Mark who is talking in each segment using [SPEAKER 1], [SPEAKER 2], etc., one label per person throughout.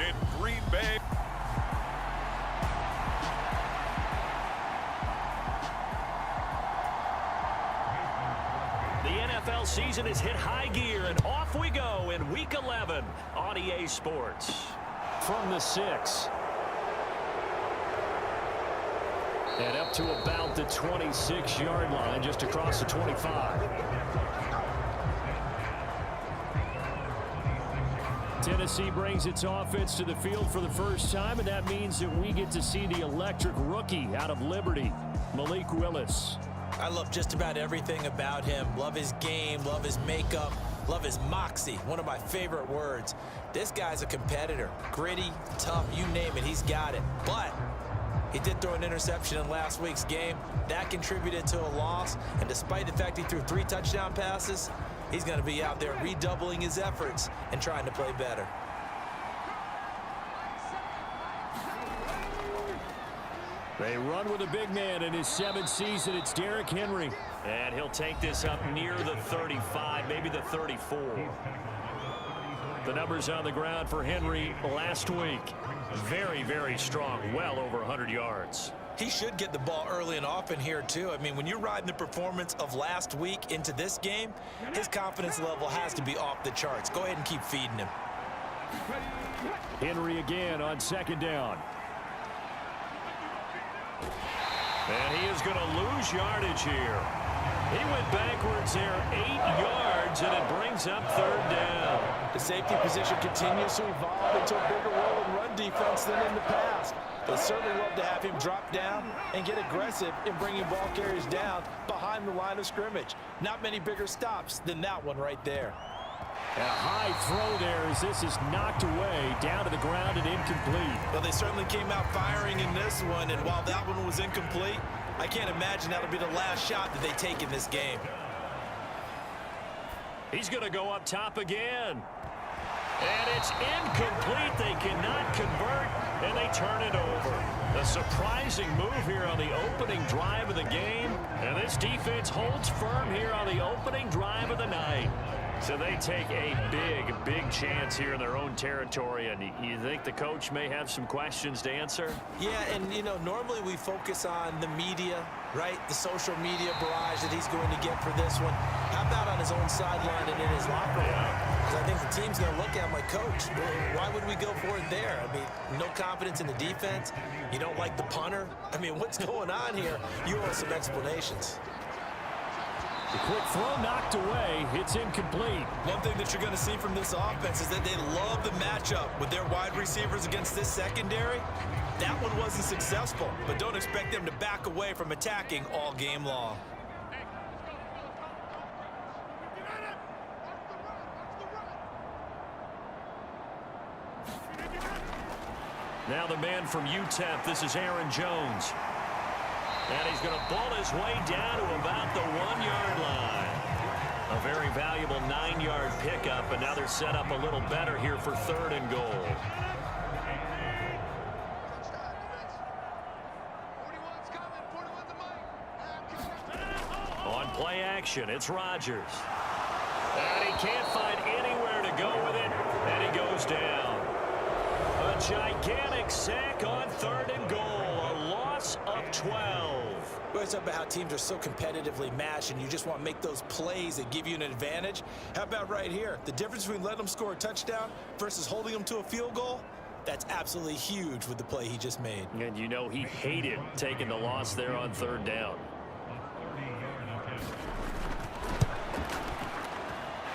[SPEAKER 1] in Green Bay.
[SPEAKER 2] The NFL season has hit high gear, and off we go in Week 11 on EA Sports. From the 6. And up to about the 26-yard line, just across the 25. Tennessee brings its offense to the field for the first time, and that means that we get to see the electric rookie out of Liberty, Malik Willis.
[SPEAKER 3] I love just about everything about him. Love his game, love his makeup, love his moxie. One of my favorite words. This guy's a competitor. Gritty, tough, you name it, he's got it. But he did throw an interception in last week's game. That contributed to a loss. And despite the fact he threw 3 touchdown passes, he's going to be out there redoubling his efforts and trying to play better.
[SPEAKER 2] They run with a big man in his 7th season. It's Derrick Henry. And he'll take this up near the 35, maybe the 34. The numbers on the ground for Henry last week. Very, very strong. Well over 100 yards.
[SPEAKER 3] He should get the ball early and often here, too. I mean, when you're riding the performance of last week into this game, his confidence level has to be off the charts. Go ahead and keep feeding him.
[SPEAKER 2] Henry again on 2nd down. And he is going to lose yardage here. He went backwards there 8 yards, and it brings up 3rd down.
[SPEAKER 4] The safety position continues to evolve into a bigger role in run defense than in the past. They certainly love to have him drop down and get aggressive in bringing ball carriers down behind the line of scrimmage. Not many bigger stops than that one right there.
[SPEAKER 2] A high throw there as this is knocked away, down to the ground and incomplete.
[SPEAKER 3] Well, they certainly came out firing in this one, and while that one was incomplete, I can't imagine that'll be the last shot that they take in this game.
[SPEAKER 2] He's going to go up top again. And it's incomplete. They cannot convert, and they turn it over. A surprising move here on the opening drive of the game, and this defense holds firm here on the opening drive of the night. So they take a big, big chance here in their own territory, and you think the coach may have some questions to answer?
[SPEAKER 3] Yeah, and, you know, normally we focus on the media, right? The social media barrage that he's going to get for this one. How about on his own sideline and in his locker room? Because I think the team's going to look at him like, Coach, why would we go for it there? I mean, no confidence in the defense. You don't like the punter. I mean, what's going on here? You owe some explanations.
[SPEAKER 2] The quick throw knocked away. It's incomplete.
[SPEAKER 3] One thing that you're going to see from this offense is that they love the matchup with their wide receivers against this secondary. That one wasn't successful, but don't expect them to back away from attacking all game long.
[SPEAKER 2] Now the man from UTEP, this is Aaron Jones. And he's going to ball his way down to about the 1-yard line. A very valuable 9-yard pickup, and now they're set up a little better here for 3rd and goal. On play action, it's Rodgers. And he can't find anywhere to go with it, and he goes down. A gigantic sack on 3rd and goal. A loss of 12.
[SPEAKER 3] We always talk about how teams are so competitively matched and you just want to make those plays that give you an advantage. How about right here? The difference between letting them score a touchdown versus holding them to a field goal, that's absolutely huge with the play he just made.
[SPEAKER 2] And you know he hated taking the loss there on 3rd down.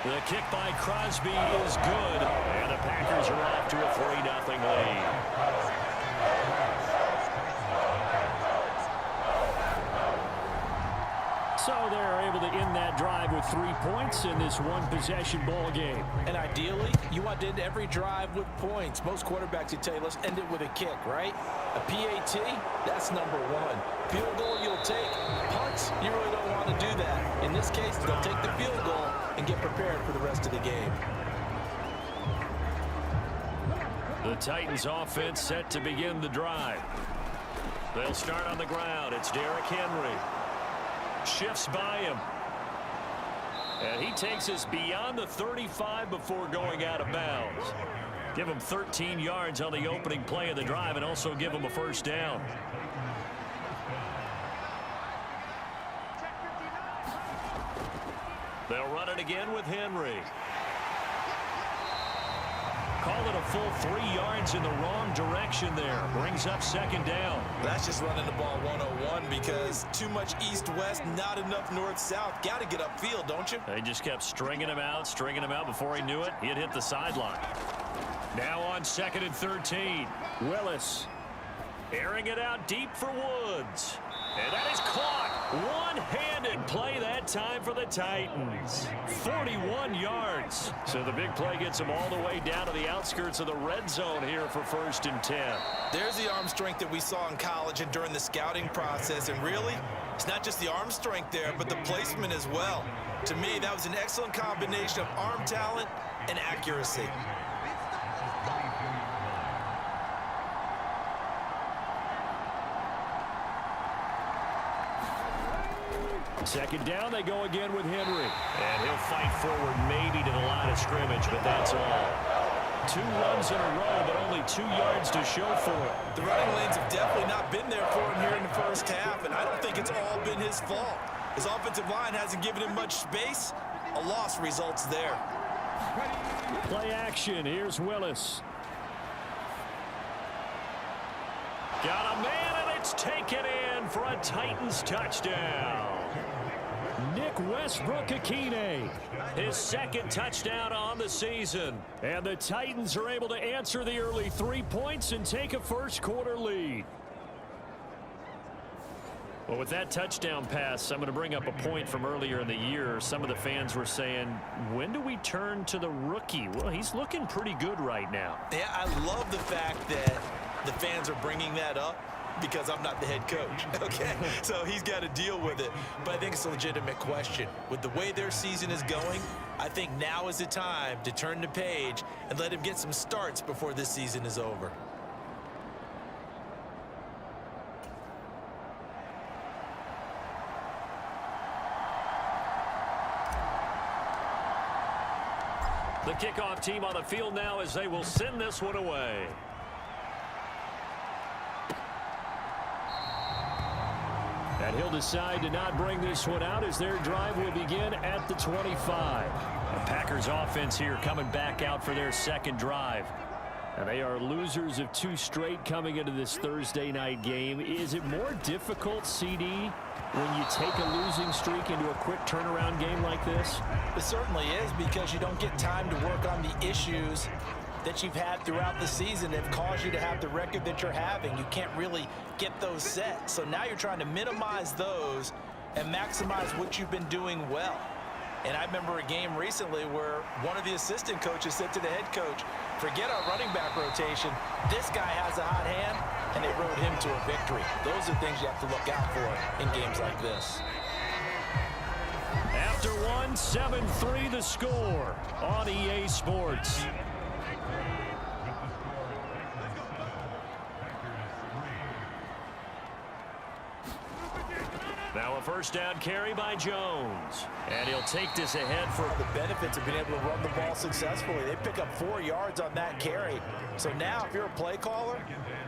[SPEAKER 2] The kick by Crosby is good, and the Packers are off to a 3-0 lead. So they're able to end that drive with 3 points in this one-possession ball game.
[SPEAKER 4] And ideally, you want to end every drive with points. Most quarterbacks would tell you, let's end it with a kick, right? A PAT, that's number 1. Field goal you'll take. Punts, you really don't want to do that. In this case, they'll take the field goal and get prepared for the rest of the game.
[SPEAKER 2] The Titans offense set to begin the drive. They'll start on the ground. It's Derrick Henry. Shifts by him. And he takes us beyond the 35 before going out of bounds. Give them 13 yards on the opening play of the drive and also give them a first down. They'll run it again with Henry. Call it a full 3 yards in the wrong direction there. Brings up second down.
[SPEAKER 3] That's just running the ball 101 because too much east-west, not enough north-south. Got to get upfield, don't you?
[SPEAKER 2] They just kept stringing him out. Before he knew it, he had hit the sideline. Now on 2nd and 13. Willis airing it out deep for Woods. And that is caught. One-handed play that time for the Titans. 41 yards. So the big play gets them all the way down to the outskirts of the red zone here for 1st and 10.
[SPEAKER 3] There's the arm strength that we saw in college and during the scouting process. And really, it's not just the arm strength there, but the placement as well. To me, that was an excellent combination of arm talent and accuracy.
[SPEAKER 2] Second down, they go again with Henry. And he'll fight forward maybe to the line of scrimmage, but that's all. 2 runs in a row, but only 2 yards to show for it.
[SPEAKER 3] The running lanes have definitely not been there for him here in the first half, and I don't think it's all been his fault. His offensive line hasn't given him much space. A loss results there.
[SPEAKER 2] Play action. Here's Willis. Got a man, and it's taken in for a Titans touchdown. Nick Westbrook-Akine, his 2nd touchdown on the season. And the Titans are able to answer the early 3 points and take a first-quarter lead. Well, with that touchdown pass, I'm going to bring up a point from earlier in the year. Some of the fans were saying, when do we turn to the rookie? Well, he's looking pretty good right now.
[SPEAKER 3] Yeah, I love the fact that the fans are bringing that up because I'm not the head coach, okay? So he's got to deal with it. But I think it's a legitimate question. With the way their season is going, I think now is the time to turn the page and let him get some starts before this season is over.
[SPEAKER 2] The kickoff team on the field now as they will send this one away. And he'll decide to not bring this one out as their drive will begin at the 25. The Packers offense here coming back out for their 2nd drive. And they are losers of 2 straight coming into this Thursday night game. Is it more difficult, CD, when you take a losing streak into a quick turnaround game like this?
[SPEAKER 4] It certainly is, because you don't get time to work on the issues that you've had throughout the season that have caused you to have the record that you're having. You can't really get those set. So now you're trying to minimize those and maximize what you've been doing well. And I remember a game recently where one of the assistant coaches said to the head coach, forget our running back rotation. This guy has a hot hand, and they rode him to a victory. Those are things you have to look out for in games like this.
[SPEAKER 2] After 1, 7-3 the score on EA Sports. Now a first down carry by Jones. And he'll take this ahead for
[SPEAKER 4] the benefits of being able to run the ball successfully. They pick up 4 yards on that carry. So now if you're a play caller,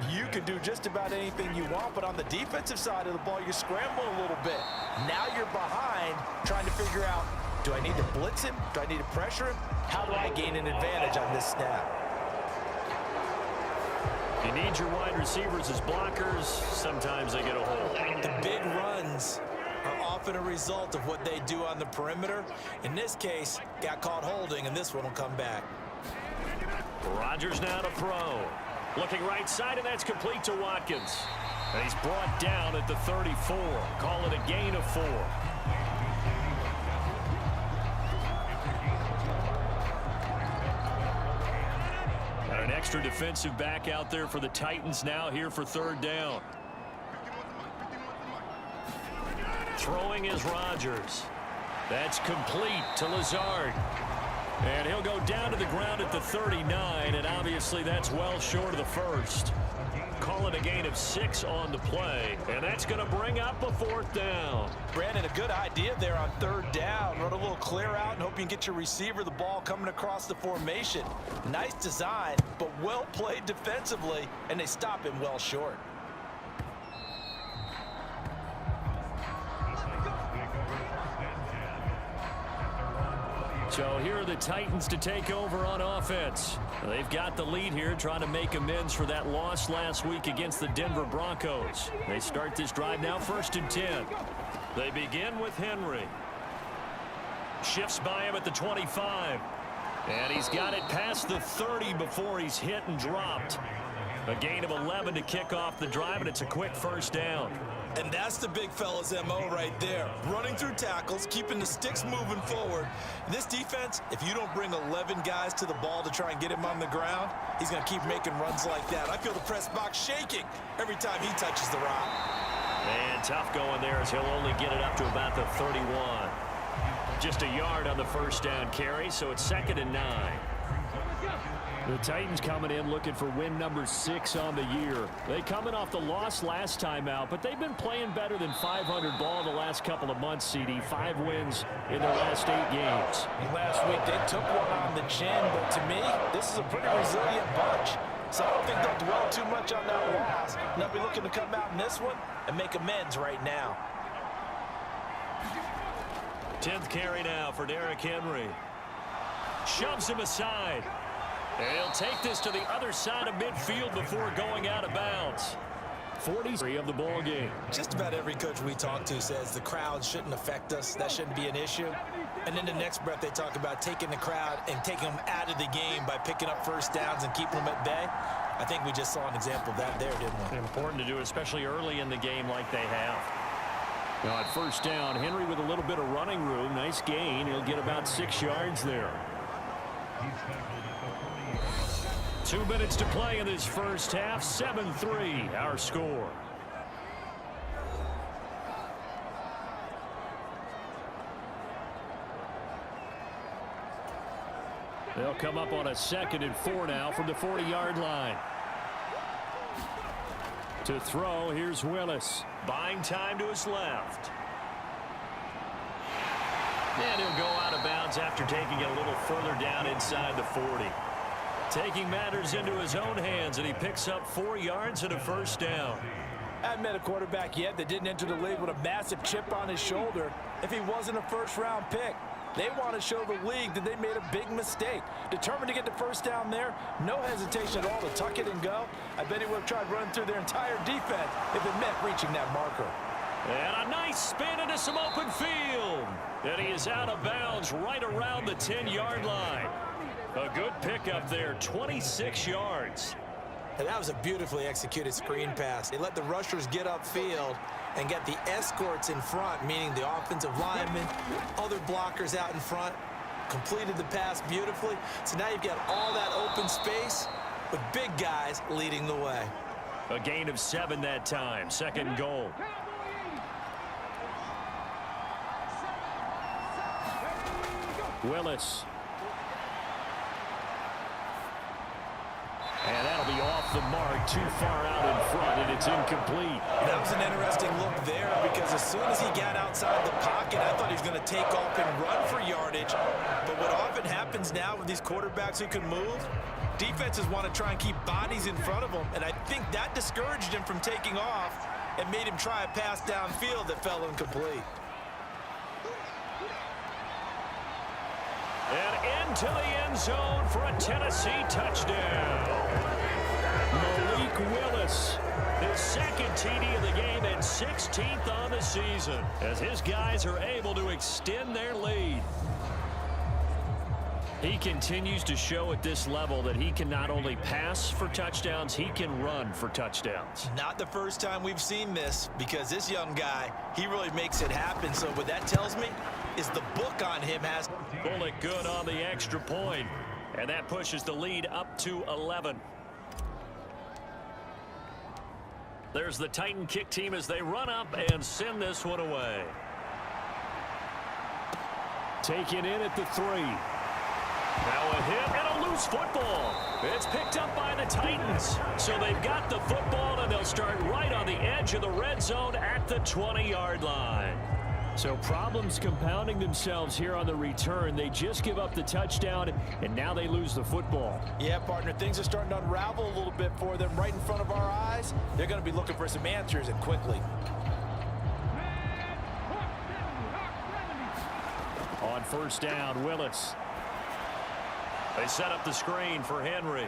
[SPEAKER 4] you can do just about anything you want. But on the defensive side of the ball, you scramble a little bit. Now you're behind trying to figure out, do I need to blitz him? Do I need to pressure him? How do I gain an advantage on this snap?
[SPEAKER 2] You need your wide receivers as blockers. Sometimes they get a hold.
[SPEAKER 3] The big runs are often a result of what they do on the perimeter. In this case, got caught holding, and this one will come back.
[SPEAKER 2] Rodgers now to throw. Looking right side, and that's complete to Watkins. And he's brought down at the 34. Call it a gain of 4. An extra defensive back out there for the Titans now here for 3rd down. Throwing is Rodgers. That's complete to Lazard. And he'll go down to the ground at the 39, and obviously that's well short of the first. Call it a gain of 6 on the play, and that's going to bring up a 4th down.
[SPEAKER 4] Brandon, a good idea there on 3rd down. Run a little clear out and hope you can get your receiver the ball coming across the formation. Nice design, but well played defensively, and they stop him well short.
[SPEAKER 2] So here are the Titans to take over on offense. They've got the lead here, trying to make amends for that loss last week against the Denver Broncos. They start this drive now, 1st and 10. They begin with Henry. Shifts by him at the 25. And he's got it past the 30 before he's hit and dropped. A gain of 11 to kick off the drive, and it's a quick 1st down.
[SPEAKER 3] And that's the big fella's MO right there. Running through tackles, keeping the sticks moving forward. This defense, if you don't bring 11 guys to the ball to try and get him on the ground, he's going to keep making runs like that. I feel the press box shaking every time he touches the rock.
[SPEAKER 2] And tough going there as he'll only get it up to about the 31. Just a yard on the 1st down carry, so it's 2nd and 9. The Titans coming in looking for win number 6 on the year. They coming off the loss last time out, but they've been playing better than 500 ball the last couple of months, CD. 5 wins in their last 8 games.
[SPEAKER 4] Last week they took one on the chin, but to me, this is a pretty resilient bunch. So I don't think they'll dwell too much on that loss. They'll be looking to come out in this one and make amends right now.
[SPEAKER 2] 10th carry now for Derrick Henry. Shoves him aside. And he'll take this to the other side of midfield before going out of bounds. 43 of the ball game.
[SPEAKER 3] Just about every coach we talk to says the crowd shouldn't affect us. That shouldn't be an issue. And then the next breath they talk about taking the crowd and taking them out of the game by picking up 1st downs and keeping them at bay. I think we just saw an example of that there, didn't we?
[SPEAKER 2] Important to do, especially early in the game like they have. Now at 1st down, Henry with a little bit of running room. Nice gain. He'll get about 6 yards there. 2 minutes to play in this 1st half. 7-3 our score. They'll come up on a 2nd and 4 now from the 40-yard line. To throw, here's Willis. Buying time to his left. And he'll go out of bounds after taking it a little further down inside the 40. Taking matters into his own hands, and he picks up 4 yards and a 1st down.
[SPEAKER 4] I haven't met a quarterback yet that didn't enter the league with a massive chip on his shoulder if he wasn't a 1st-round pick. They want to show the league that they made a big mistake. Determined to get the 1st down there, no hesitation at all to tuck it and go. I bet he would have tried running through their entire defense if it meant reaching that marker.
[SPEAKER 2] And a nice spin into some open field. And he is out of bounds right around the 10-yard line. A good pickup there, 26 yards.
[SPEAKER 3] And that was a beautifully executed screen pass. They let the rushers get upfield and get the escorts in front, meaning the offensive linemen, other blockers out in front, completed the pass beautifully. So now you've got all that open space with big guys leading the way.
[SPEAKER 2] A gain of 7 that time, 2nd goal. Willis. And that'll be off the mark, too far out in front, and it's incomplete.
[SPEAKER 3] That was an interesting look there because as soon as he got outside the pocket, I thought he was going to take off and run for yardage. But what often happens now with these quarterbacks who can move, defenses want to try and keep bodies in front of them, and I think that discouraged him from taking off and made him try a pass downfield that fell incomplete.
[SPEAKER 2] And into the end zone for a Tennessee touchdown. Malik Willis, his 2nd TD of the game and 16th on the season, as his guys are able to extend their lead. He continues to show at this level that he can not only pass for touchdowns, he can run for touchdowns.
[SPEAKER 3] Not the first time we've seen this, because this young guy, he really makes it happen. So what that tells me is the book on him has...
[SPEAKER 2] Bullet good on the extra point, and that pushes the lead up to 11. There's the Titan kick team as they run up and send this one away. Taken in at the 3. Now a hit and a loose football. It's picked up by the Titans. So they've got the football, and they'll start right on the edge of the red zone at the 20-yard line. So problems compounding themselves here on the return. They just give up the touchdown, and now they lose the football.
[SPEAKER 3] Yeah, partner, things are starting to unravel a little bit for them right in front of our eyes. They're going to be looking for some answers, and quickly.
[SPEAKER 2] On first down, Willis. They set up the screen for Henry.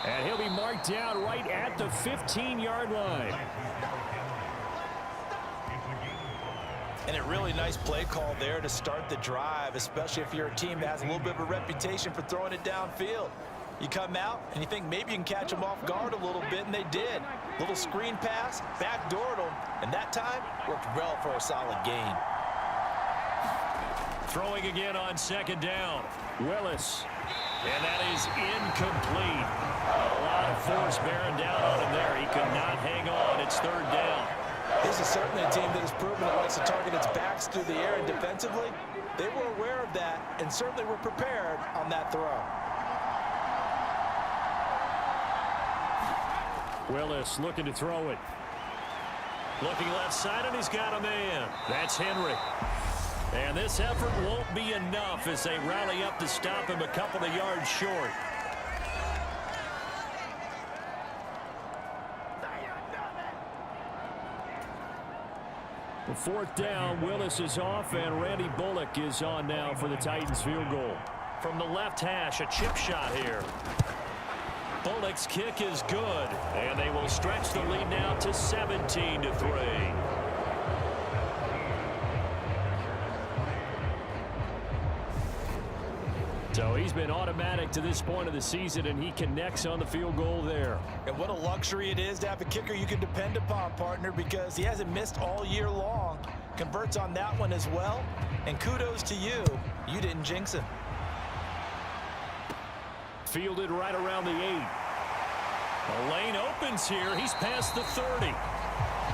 [SPEAKER 2] And he'll be marked down right at the 15-yard line.
[SPEAKER 3] And a really nice play call there to start the drive, especially if you're a team that has a little bit of a reputation for throwing it downfield. You come out and you think maybe you can catch them off guard a little bit, and they did. Little screen pass, backdoored them, and that time worked well for a solid gain.
[SPEAKER 2] Throwing again on second down. Willis. And that is incomplete. A lot of force bearing down on him there. He could not hang on. It's third down.
[SPEAKER 3] This is certainly a team that has proven it likes to target its backs through the air, and defensively, they were aware of that and certainly were prepared on that throw.
[SPEAKER 2] Willis looking to throw it. Looking left side, and he's got a man. That's Henry. And this effort won't be enough as they rally up to stop him a couple of yards short. The fourth down, Willis is off, and Randy Bullock is on now for the Titans field goal. From the left hash, a chip shot here. Bullock's kick is good, and they will stretch the lead now to 17-3. So he's been automatic to this point of the season, and he connects on the field goal there.
[SPEAKER 3] And what a luxury it is to have a kicker you can depend upon, partner, because he hasn't missed all year long. Converts on that one as well. And kudos to you. You didn't jinx him.
[SPEAKER 2] Fielded right around the 8. The lane opens here. He's past the 30.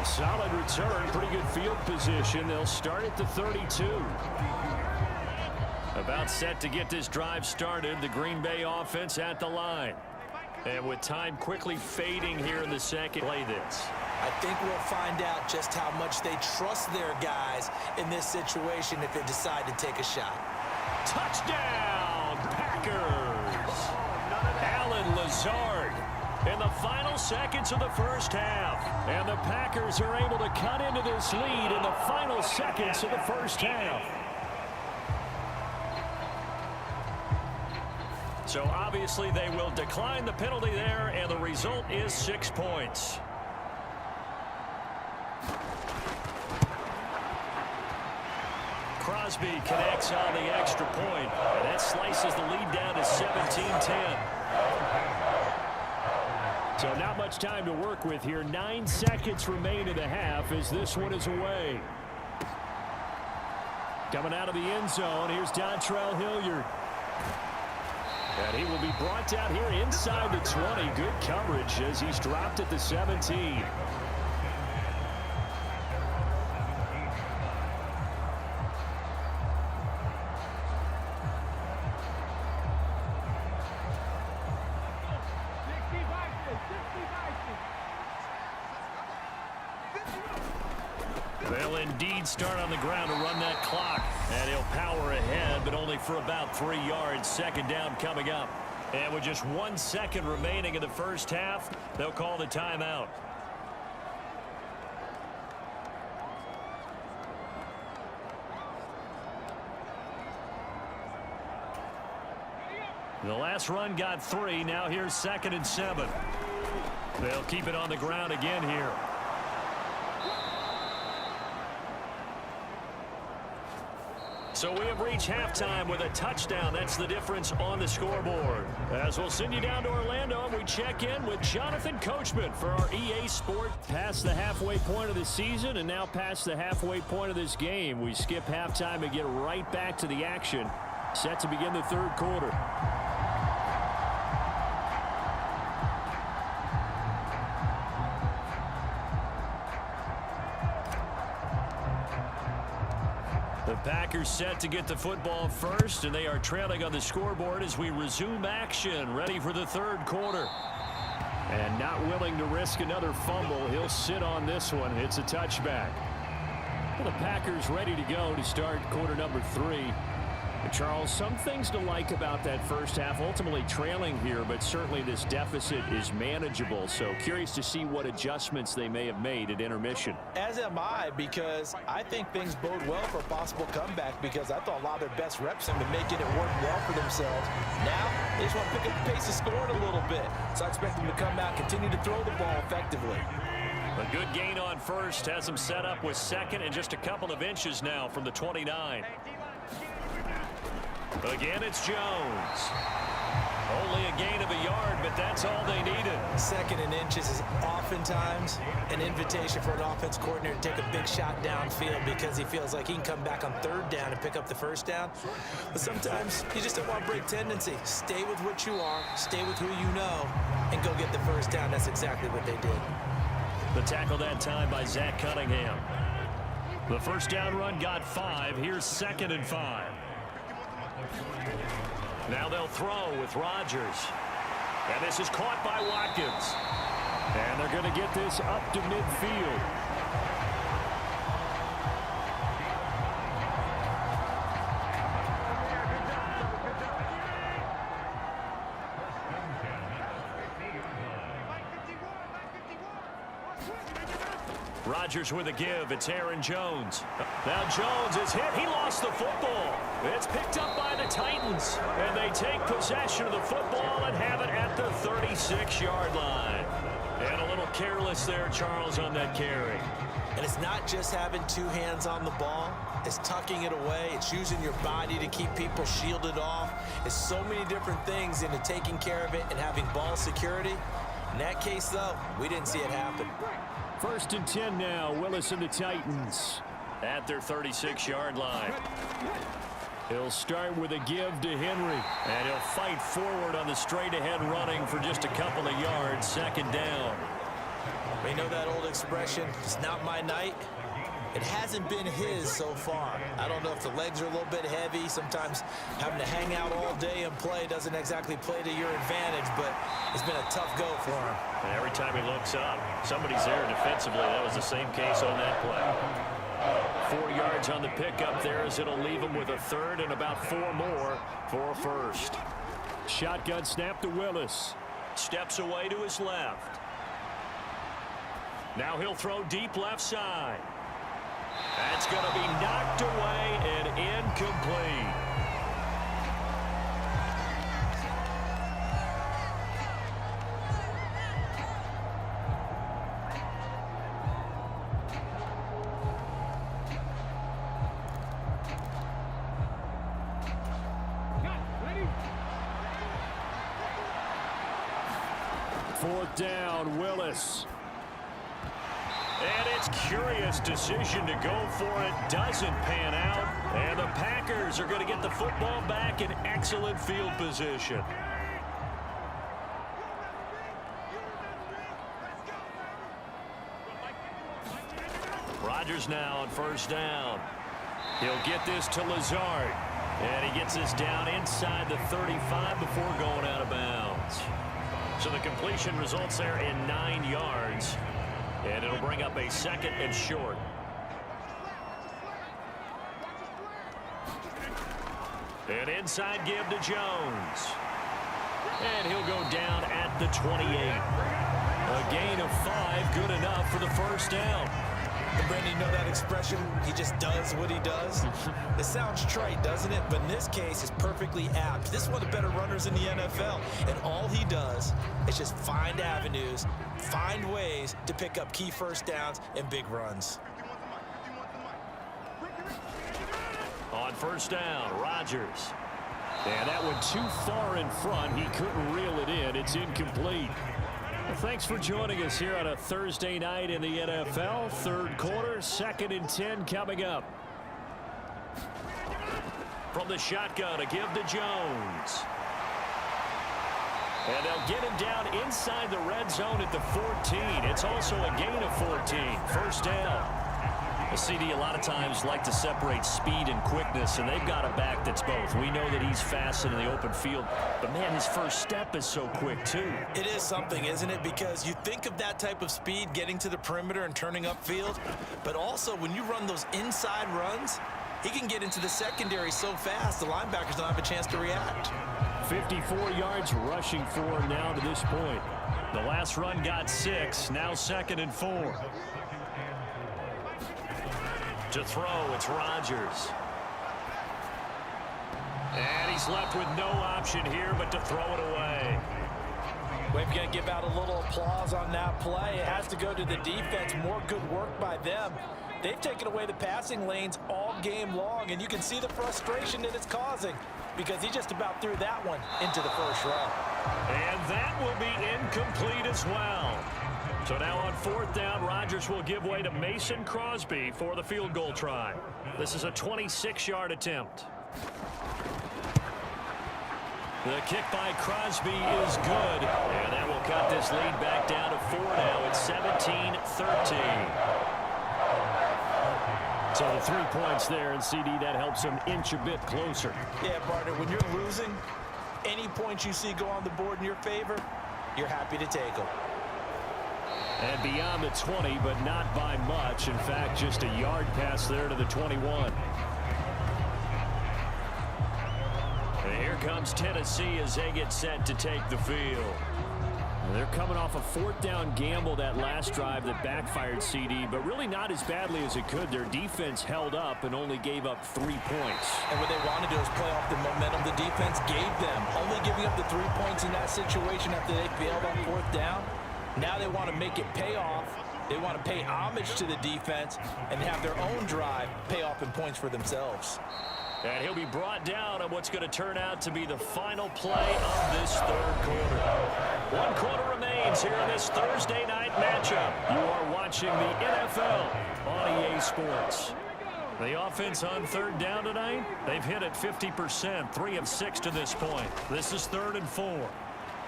[SPEAKER 2] A solid return. Pretty good field position. They'll start at the 32. About set to get this drive started. The Green Bay offense at the line. And with time quickly fading here in the second, play this.
[SPEAKER 3] I think we'll find out just how much they trust their guys in this situation if they decide to take a shot.
[SPEAKER 2] Touchdown, Packers! Alan Lazard in the final seconds of the first half. And the Packers are able to cut into this lead in the final seconds of the first half. So obviously they will decline the penalty there, and the result is 6 points. Crosby connects on the extra point, and that slices the lead down to 17-10. So not much time to work with here. 9 seconds remain in the half as this one is away. Coming out of the end zone, here's Dontrell Hilliard. And he will be brought down here inside the 20. Good coverage as he's dropped at the 17. They'll indeed start on the ground to run that clock. And he'll power ahead, but only for about 3 yards. Second down coming up. And with just 1 second remaining in the first half, they'll call the timeout. The last run got 3. Now here's 2nd and 7. They'll keep it on the ground again here. So we have reached halftime with a touchdown. That's the difference on the scoreboard. As we'll send you down to Orlando, we check in with Jonathan Coachman for our EA Sport. Past the halfway point of the season and now past the halfway point of this game. We skip halftime and get right back to the action. Set to begin the third quarter. The Packers set to get the football first, and they are trailing on the scoreboard as we resume action, ready for the third quarter. And not willing to risk another fumble, he'll sit on this one. It's a touchback. Well, the Packers ready to go to start quarter number 3. Charles, some things to like about that first half, ultimately trailing here, but certainly this deficit is manageable. So curious to see what adjustments they may have made at intermission.
[SPEAKER 4] As am I, because I think things bode well for a possible comeback, because I thought a lot of their best reps have been making it work well for themselves. Now, they just want to pick up the pace of scoring a little bit. So I expect them to come out, continue to throw the ball effectively.
[SPEAKER 2] A good gain on first has them set up with second and just a couple of inches now from the 29. Again, it's Jones. Only a gain of a yard, but that's all they needed.
[SPEAKER 3] Second and inches is oftentimes an invitation for an offense coordinator to take a big shot downfield because he feels like he can come back on third down and pick up the first down. But sometimes you just don't want to break tendency. Stay with what you are, stay with who you know, and go get the first down. That's exactly what they did.
[SPEAKER 2] The tackle that time by Zach Cunningham. The first down run got 5. Here's 2nd and 5. Now they'll throw with Rodgers. And this is caught by Watkins. And they're going to get this up to midfield. Rodgers with a give. It's Aaron Jones. Now Jones is hit. He lost the football. It's picked up by the Titans. And they take possession of the football and have it at the 36-yard line. And a little careless there, Charles, on that carry.
[SPEAKER 3] And it's not just having two hands on the ball. It's tucking it away. It's using your body to keep people shielded off. It's so many different things into taking care of it and having ball security. In that case, though, we didn't see it happen.
[SPEAKER 2] 1st and 10 now. Willis and the Titans at their 36-yard line. He'll start with a give to Henry, and he'll fight forward on the straight-ahead running for just a couple of yards. 2nd down.
[SPEAKER 3] We know that old expression, it's not my night. It hasn't been his so far. I don't know if the legs are a little bit heavy. Sometimes having to hang out all day and play doesn't exactly play to your advantage, but it's been a tough go for him.
[SPEAKER 2] And every time he looks up, somebody's there defensively. That was the same case on that play. 4 yards on the pickup there as it'll leave him with a 3rd and about 4 more for a 1st. Shotgun snap to Willis. Steps away to his left. Now he'll throw deep left side. That's going to be knocked away and incomplete. Fourth down, Willis. And it's curious decision to go for it. Doesn't pan out. And the Packers are going to get the football back in excellent field position. Rodgers now on 1st down. He'll get this to Lazard. And he gets this down inside the 35 before going out of bounds. So the completion results there in 9 yards. And it'll bring up a 2nd and short. An inside give to Jones. And he'll go down at the 28. A gain of 5, good enough for the 1st down.
[SPEAKER 3] And Brandon, you know that expression? He just does what he does. It sounds trite, doesn't it? But in this case, it's perfectly apt. This is one of the better runners in the NFL. And all he does is just find avenues, find ways to pick up key 1st downs and big runs.
[SPEAKER 2] On 1st down, Rodgers. And that one too far in front. He couldn't reel it in. It's incomplete. Well, thanks for joining us here on a Thursday night in the NFL. 3rd quarter, 2nd and 10 coming up. From the shotgun, a give to Jones. And they'll get him down inside the red zone at the 14. It's also a gain of 14. 1st down. A CD a lot of times like to separate speed and quickness, and they've got a back that's both. We know that he's fast in the open field, but man, his first step is so quick too.
[SPEAKER 3] It is something, isn't it? Because you think of that type of speed getting to the perimeter and turning upfield, but also when you run those inside runs, he can get into the secondary so fast the linebackers don't have a chance to react.
[SPEAKER 2] 54 yards rushing for him now to this point. The last run got 6, now 2nd and 4. To throw, it's Rodgers. And he's left with no option here but to throw it away.
[SPEAKER 4] We're going to give out a little applause on that play. It has to go to the defense. More good work by them. They've taken away the passing lanes all game long, and you can see the frustration that it's causing because he just about threw that one into the first row.
[SPEAKER 2] And that will be incomplete as well. So now on 4th down, Rodgers will give way to Mason Crosby for the field goal try. This is a 26-yard attempt. The kick by Crosby is good, and that will cut this lead back down to 4 now. It's 17-13. So the 3 points there, and CD, that helps him inch a bit closer.
[SPEAKER 4] Yeah, partner, when you're losing, any points you see go on the board in your favor, you're happy to take them.
[SPEAKER 2] And beyond the 20, but not by much. In fact, just a yard pass there to the 21. And here comes Tennessee as they get set to take the field. And they're coming off a 4th down gamble that last drive that backfired CD, but really not as badly as it could. Their defense held up and only gave up 3 points.
[SPEAKER 4] And what they want to do is play off the momentum the defense gave them. Only giving up the 3 points in that situation after they failed on 4th down. Now they want to make it pay off. They want to pay homage to the defense and have their own drive pay off in points for themselves.
[SPEAKER 2] And he'll be brought down on what's going to turn out to be the final play of this 3rd quarter. 1 quarter remains here in this Thursday night matchup. You are watching the NFL on EA Sports. The offense on 3rd down tonight, they've hit it 50%, 3 of 6 to this point. This is 3rd and 4.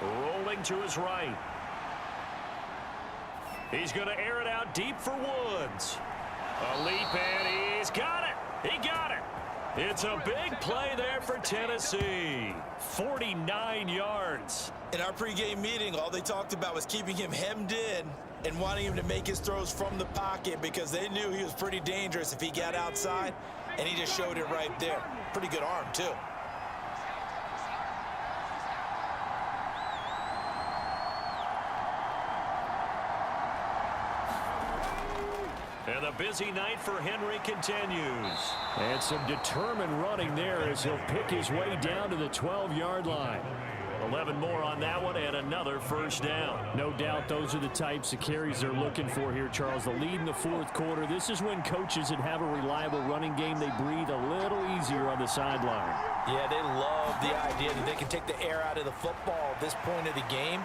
[SPEAKER 2] Rolling to his right. He's going to air it out deep for Woods. A leap, and he's got it. He got it. It's a big play there for Tennessee. 49 yards.
[SPEAKER 3] In our pregame meeting, all they talked about was keeping him hemmed in and wanting him to make his throws from the pocket because they knew he was pretty dangerous if he got outside, and he just showed it right there. Pretty good arm, too.
[SPEAKER 2] And the busy night for Henry continues. And some determined running there as he'll pick his way down to the 12-yard line. 11 more on that one and another 1st down. No doubt those are the types of carries they're looking for here, Charles. The lead in the 4th quarter. This is when coaches that have a reliable running game, they breathe a little easier on the sideline.
[SPEAKER 4] Yeah, they love the idea that they can take the air out of the football at this point of the game.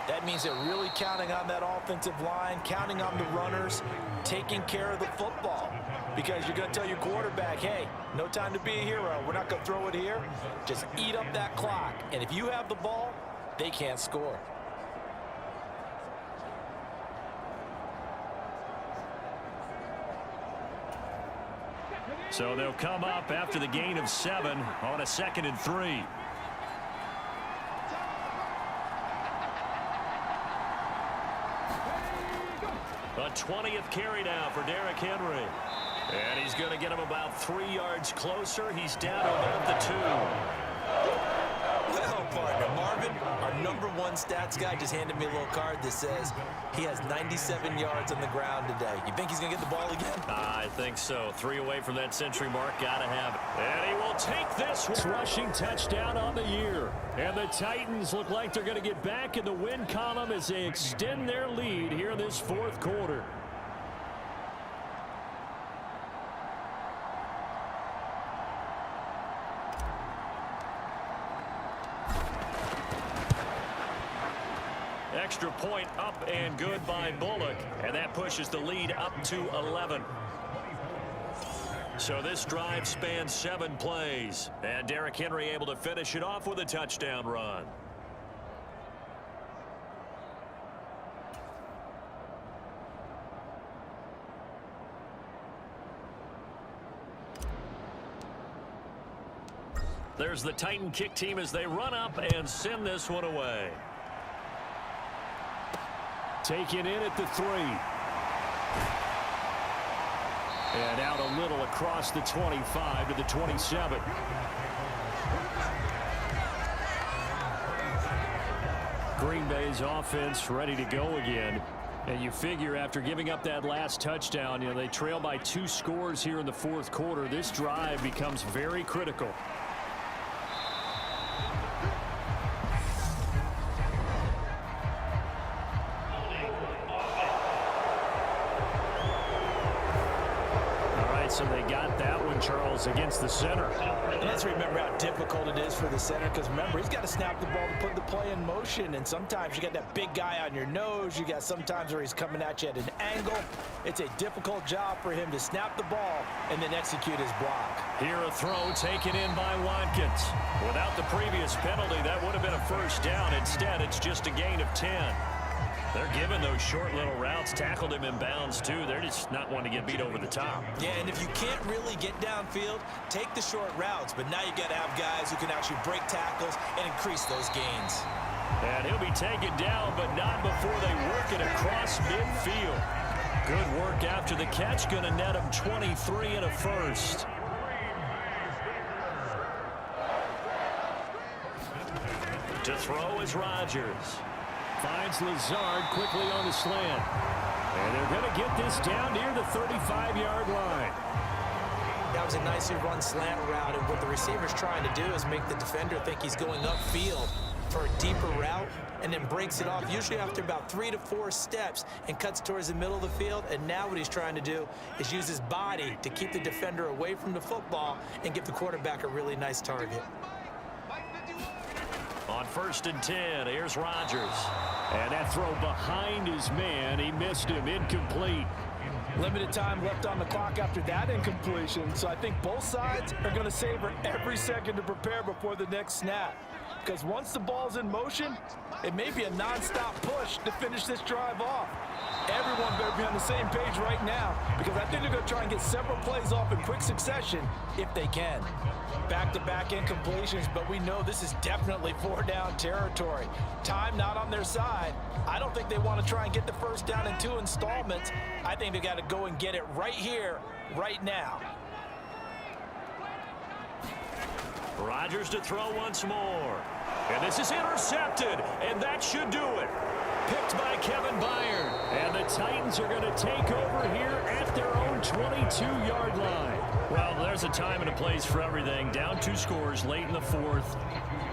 [SPEAKER 4] That means they're really counting on that offensive line, counting on the runners, taking care of the football. Because you're going to tell your quarterback, hey, no time to be a hero. We're not going to throw it here. Just eat up that clock. And if you have the ball, they can't score.
[SPEAKER 2] So they'll come up after the gain of 7 on a 2nd and 3. A 20th carry now for Derrick Henry. And he's going to get him about 3 yards closer. He's down above the 2.
[SPEAKER 3] Well, partner, Marvin, our #1 stats guy, just handed me a little card that says he has 97 yards on the ground today. You think he's going to get the ball again?
[SPEAKER 2] I think so. 3 away from that century mark. Got to have it. And he will take this rushing touchdown on the year. And the Titans look like they're going to get back in the win column as they extend their lead here in this 4th quarter. Extra point up and good by Bullock, and that pushes the lead up to 11. So this drive spans 7 plays, and Derrick Henry able to finish it off with a touchdown run. There's the Titan kick team as they run up and send this one away.
[SPEAKER 1] Taken in at the 3. And out a little across the 25 to the 27. Green Bay's offense ready to go again. And you figure after giving up that last touchdown, they trail by 2 scores here in the fourth quarter. This drive becomes very critical. So they got that one, Charles, against the center.
[SPEAKER 4] And let's remember how difficult it is for the center, because remember, he's got to snap the ball to put the play in motion, and sometimes you got that big guy on your nose. You got sometimes where he's coming at you at an angle. It's a difficult job for him to snap the ball and then execute his block.
[SPEAKER 2] Here a throw taken in by Watkins. Without the previous penalty, that would have been a first down. Instead, it's just a gain of 10. They're giving those short little routes. Tackled him in bounds, too. They're just not wanting to get beat over the top.
[SPEAKER 3] Yeah, and if you can't really get downfield, take the short routes. But now you got to have guys who can actually break tackles and increase those gains.
[SPEAKER 2] And he'll be taken down, but not before they work it across midfield. Good work after the catch. Going to net him 23 and a first. To throw is Rodgers.
[SPEAKER 1] Finds Lazard quickly on the slant. And they're going to get this down near the 35-yard line.
[SPEAKER 3] That was a nicely run slant route, and what the receiver's trying to do is make the defender think he's going upfield for a deeper route, and then breaks it off, usually after about 3 to 4 steps, and cuts towards the middle of the field. And now what he's trying to do is use his body to keep the defender away from the football and give the quarterback a really nice target.
[SPEAKER 2] On 1st and 10, here's Rodgers.
[SPEAKER 1] And that throw behind his man. He missed him. Incomplete.
[SPEAKER 4] Limited time left on the clock after that incompletion, so I think both sides are going to savor every second to prepare before the next snap. Because once the ball's in motion, it may be a non-stop push to finish this drive off. Everyone better be on the same page right now, because I think they're going to try and get several plays off in quick succession if they can. Back-to-back incompletions, but we know this is definitely 4-down territory. Time not on their side. I don't think they want to try and get the first down in 2 installments. I think they got to go and get it right here, right now.
[SPEAKER 2] Rodgers to throw once more. And this is intercepted, and that should do it. Picked by Kevin Byard.
[SPEAKER 1] And the Titans are going to take over here at their own 22-yard line.
[SPEAKER 2] Well, there's a time and a place for everything. Down 2 scores late in the fourth.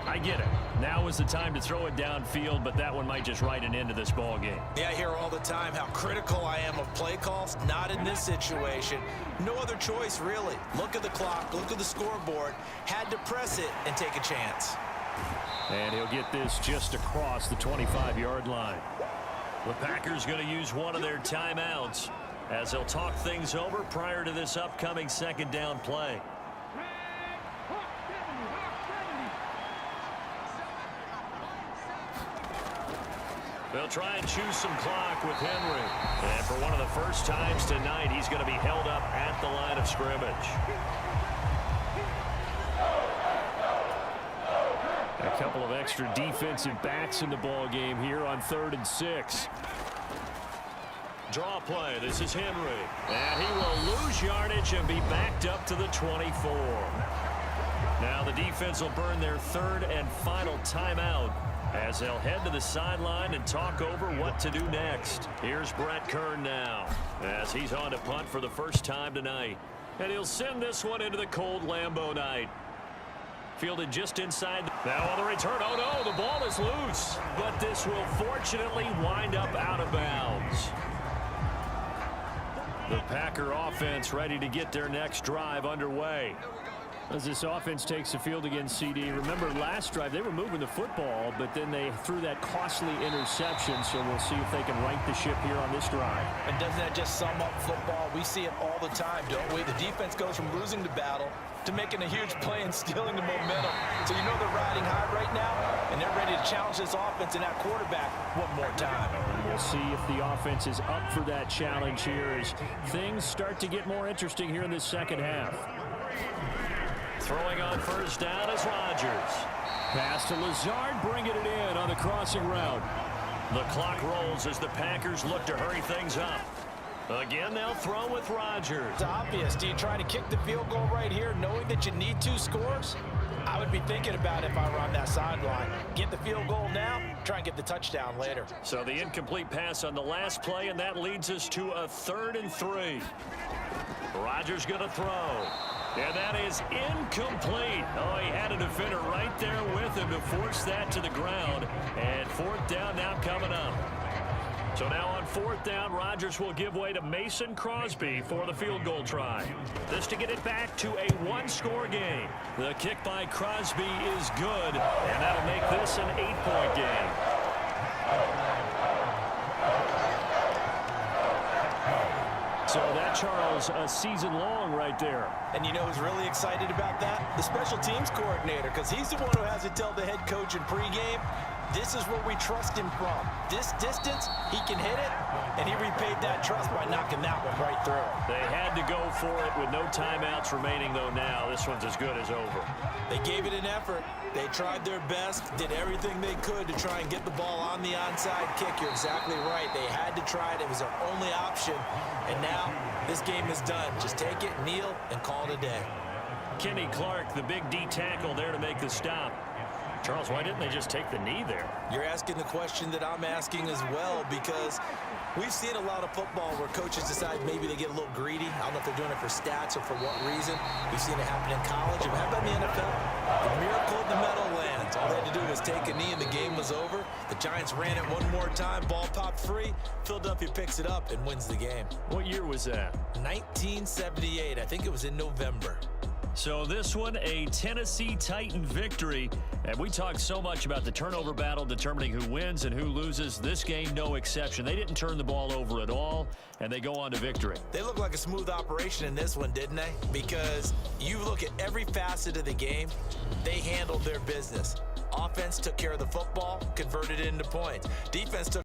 [SPEAKER 2] I get it. Now is the time to throw it downfield, but that one might just write an end to this ball game.
[SPEAKER 3] Yeah, I hear all the time how critical I am of play calls. Not in this situation. No other choice, really. Look at the clock. Look at the scoreboard. Had to press it and take a chance.
[SPEAKER 1] And he'll get this just across the 25-yard line.
[SPEAKER 2] The Packers going to use one of their timeouts as they'll talk things over prior to this upcoming second down play. They'll try and choose some clock with Henry. And for one of the first times tonight, he's going to be held up at the line of scrimmage.
[SPEAKER 1] A couple of extra defensive backs in the ball game here on 3rd and 6.
[SPEAKER 2] Draw play. This is Henry. And he will lose yardage and be backed up to the 24. Now the defense will burn their 3rd and final timeout as they'll head to the sideline and talk over what to do next. Here's Brett Kern now as he's on to punt for the first time tonight. And he'll send this one into the cold Lambeau night. Fielded just inside. Now on the return. Oh, no, the ball is loose. But this will fortunately wind up out of bounds.
[SPEAKER 1] The Packer offense ready to get their next drive underway. As this offense takes the field against CD. Remember last drive they were moving the football, but then they threw that costly interception, so we'll see if they can right the ship here on this drive.
[SPEAKER 4] And doesn't that just sum up football? We see it all the time, don't we? The defense goes from losing the battle to making a huge play and stealing the momentum. So you know they're riding high right now, and they're ready to challenge this offense and that quarterback one more time.
[SPEAKER 1] And we'll see if the offense is up for that challenge here as things start to get more interesting here in this second half.
[SPEAKER 2] Throwing on first down is Rodgers.
[SPEAKER 1] Pass to Lazard, bringing it in on the crossing route.
[SPEAKER 2] The clock rolls as the Packers look to hurry things up. Again, they'll throw with Rodgers.
[SPEAKER 4] It's obvious. Do you try to kick the field goal right here knowing that you need 2 scores? I would be thinking about it if I were on that sideline. Get the field goal now, try and get the touchdown later.
[SPEAKER 2] So the incomplete pass on the last play, and that leads us to a 3rd and 3. Rodgers going to throw. And that is incomplete. Oh, he had a defender right there with him to force that to the ground. And 4th down now coming up. So now on 4th down, Rodgers will give way to Mason Crosby for the field goal try. This to get it back to a 1-score game. The kick by Crosby is good, and that'll make this an 8-point game.
[SPEAKER 1] So that, Charles, a season long right there.
[SPEAKER 4] And you know who's really excited about that? The special teams coordinator, because he's the one who has to tell the head coach in pregame, this is where we trust him from. This distance, he can hit it, and he repaid that trust by knocking that one right through.
[SPEAKER 2] They had to go for it with no timeouts remaining, though now. This one's as good as over.
[SPEAKER 4] They gave it an effort. They tried their best, did everything they could to try and get the ball on the onside kick. You're exactly right. They had to try it. It was their only option. And now this game is done. Just take it, kneel, and call it a day.
[SPEAKER 2] Kenny Clark, the big D tackle there to make the stop. Charles, why didn't they just take the knee there?
[SPEAKER 3] You're asking the question that I'm asking as well, because we've seen a lot of football where coaches decide maybe they get a little greedy. I don't know if they're doing it for stats or for what reason. We've seen it happen in college. How about in the NFL? The miracle of the Meadowlands. All they had to do was take a knee and the game was over. The Giants ran it one more time. Ball popped free. Philadelphia picks it up and wins the game.
[SPEAKER 2] What year was that?
[SPEAKER 3] 1978. I think it was in November.
[SPEAKER 2] So this one, a Tennessee Titan victory. And we talked so much about the turnover battle determining who wins and who loses. This game, no exception. They didn't turn the ball over at all, and they go on to victory.
[SPEAKER 3] They look like a smooth operation in this one, didn't they? Because you look at every facet of the game, they handled their business. Offense took care of the football, converted it into points. Defense took